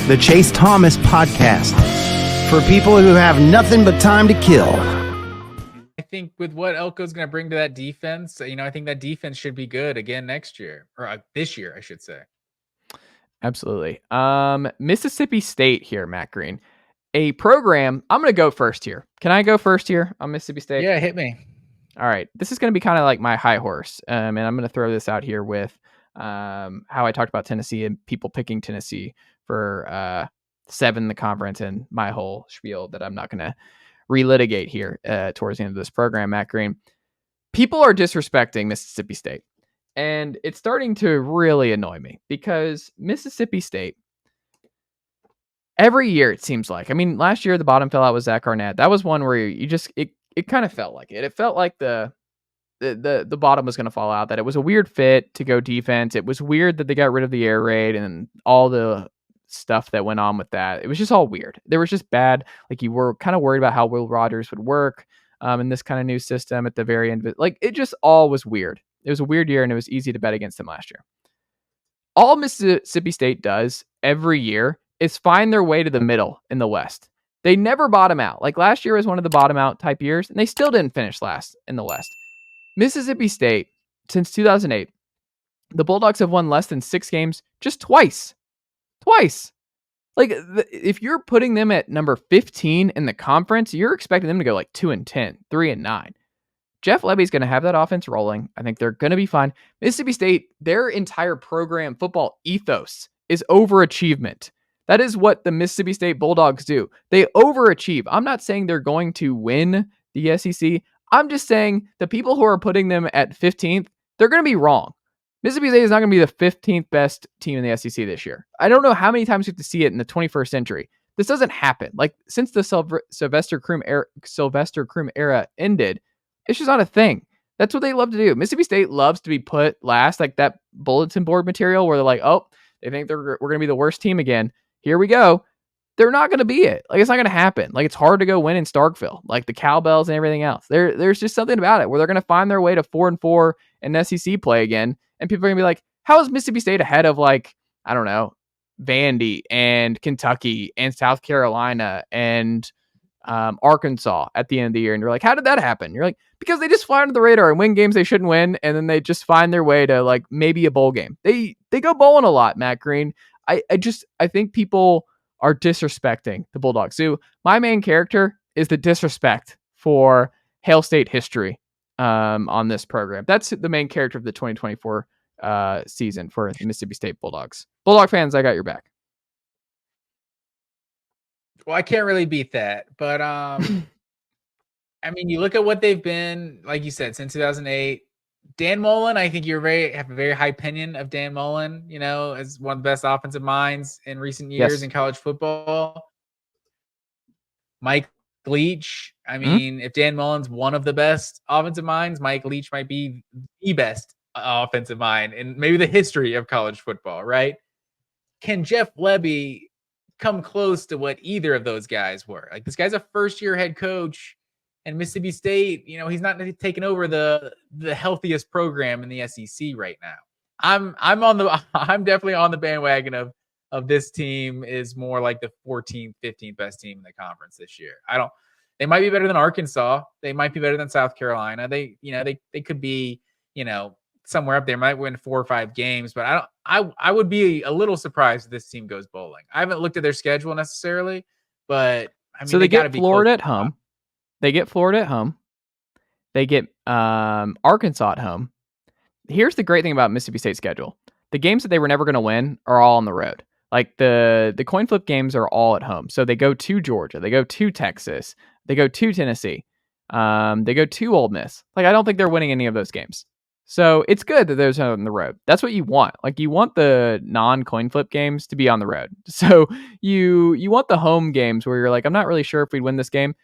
the Chase Thomas Podcast, for people who have nothing but time to kill. I think with what Elko's going to bring to that defense, I think that defense should be good again next year, or this year, I should say. Absolutely. Mississippi State here, Matt Green. A program, I'm going to go first here. Can I go first here on Mississippi State? Yeah, hit me. All right. This is going to be kind of like my high horse. And I'm going to throw this out here with how I talked about Tennessee and people picking Tennessee for 7 in the conference, and my whole spiel that I'm not going to relitigate here towards the end of this program, Matt Green. People are disrespecting Mississippi State. And it's starting to really annoy me because Mississippi State, every year it seems like, last year the bottom fell out with Zach Arnett. That was one where it kind of felt like it. It felt like the bottom was going to fall out, that it was a weird fit to go defense. It was weird that they got rid of the air raid and all the stuff that went on with that. It was just all weird. There was just bad. Like, you were kind of worried about how Will Rogers would work in this kind of new system at the very end of it. Like, it just all was weird. It was a weird year, and it was easy to bet against them last year. All Mississippi State does every year is find their way to the middle in the West. They never bottom out. Like, last year was one of the bottom out type years, and they still didn't finish last in the West. Mississippi State, since 2008, the Bulldogs have won less than 6 games just twice. Twice. Like, if you're putting them at number 15 in the conference, you're expecting them to go like 2-10, 3-9. Jeff Lebby's going to have that offense rolling. I think they're going to be fine. Mississippi State, their entire program football ethos is overachievement. That is what the Mississippi State Bulldogs do. They overachieve. I'm not saying they're going to win the SEC. I'm just saying the people who are putting them at 15th, they're going to be wrong. Mississippi State is not going to be the 15th best team in the SEC this year. I don't know how many times we have to see it in the 21st century. This doesn't happen. Like, since the Sylvester Croom era ended, it's just not a thing. That's what they love to do. Mississippi State loves to be put last, like that bulletin board material where they're like, oh, they think we're going to be the worst team again. Here we go. They're not going to be it. Like, it's not going to happen. Like, it's hard to go win in Starkville, like the cowbells and everything else. There's just something about it where they're going to find their way to 4-4 in SEC play again. And people are going to be like, how is Mississippi State ahead of, like, I don't know, Vandy and Kentucky and South Carolina and Arkansas at the end of the year? And you're like, how did that happen? You're like, because they just fly under the radar and win games they shouldn't win, and then they just find their way to, like, maybe a bowl game. They go bowling a lot, Matt Green. I think people are disrespecting the Bulldogs. So my main character is the disrespect for Hail State history on this program. That's the main character of the 2024 season for the Mississippi State Bulldogs. Bulldog fans, I got your back. Well, I can't really beat that, but you look at what they've been, like you said, since 2008. Dan Mullen, I think have a very high opinion of Dan Mullen, as one of the best offensive minds in recent years in college football. Mike Leach, if Dan Mullen's one of the best offensive minds, Mike Leach might be the best offensive mind in maybe the history of college football, right? Can Jeff Lebby come close to what either of those guys were? Like, this guy's a first-year head coach. And Mississippi State, he's not taking over the healthiest program in the SEC right now. I'm definitely on the bandwagon of this team is more like the 14th, 15th best team in the conference this year. They might be better than Arkansas. They might be better than South Carolina. They could be, somewhere up there, might win 4 or 5 games, but I would be a little surprised if this team goes bowling. I haven't looked at their schedule necessarily, but so they get Florida at home. They get Florida at home. They get Arkansas at home. Here's the great thing about Mississippi State's schedule. The games that they were never going to win are all on the road. Like, the coin flip games are all at home. So they go to Georgia. They go to Texas. They go to Tennessee. They go to Ole Miss. Like, I don't think they're winning any of those games. So it's good that those are on the road. That's what you want. Like, you want the non-coin flip games to be on the road. So you want the home games where you're like, I'm not really sure if we'd win this game.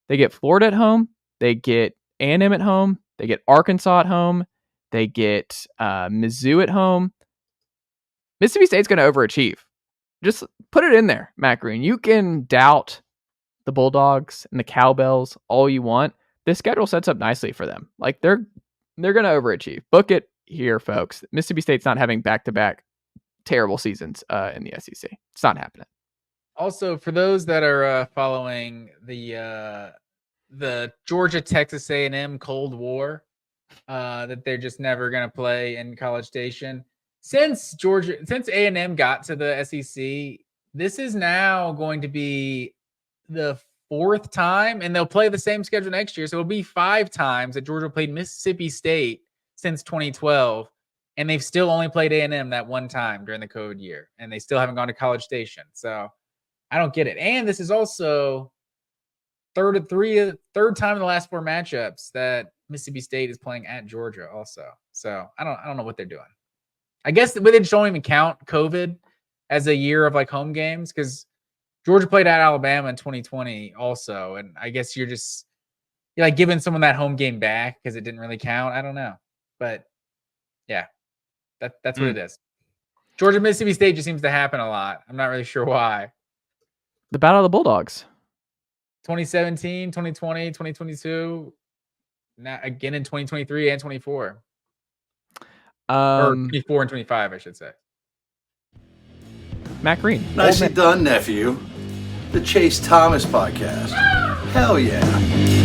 They get Florida at home. They get A&M at home. They get Arkansas at home. They get Mizzou at home. Mississippi State's going to overachieve. Just put it in there, Matt Green. You can doubt the Bulldogs and the Cowbells all you want. This schedule sets up nicely for them. Like, they're going to overachieve. Book it here, folks. Mississippi State's not having back-to-back terrible seasons in the SEC. It's not happening. Also, for those that are following the Georgia Texas A&M Cold War, that they're just never going to play in College Station. Since A&M got to the SEC, this is now going to be the 4th time, and they'll play the same schedule next year. So it'll be 5 times that Georgia played Mississippi State since 2012, and they've still only played A&M that one time during the COVID year, and they still haven't gone to College Station. So I don't get it. And this is also third time in the last 4 matchups that Mississippi State is playing at Georgia also. So I don't know what they're doing. I guess they just don't even count COVID as a year of like home games, because Georgia played at Alabama in 2020 also. And I guess you're like giving someone that home game back because it didn't really count. I don't know. But yeah, that's what it is. Georgia Mississippi State just seems to happen a lot. I'm not really sure why. The Battle of the Bulldogs. 2017, 2020, 2022. Now again in 2023 and 24. Or 24 and 25, I should say. Matt Green. Nicely done, nephew. The Chase Thomas Podcast. Hell yeah.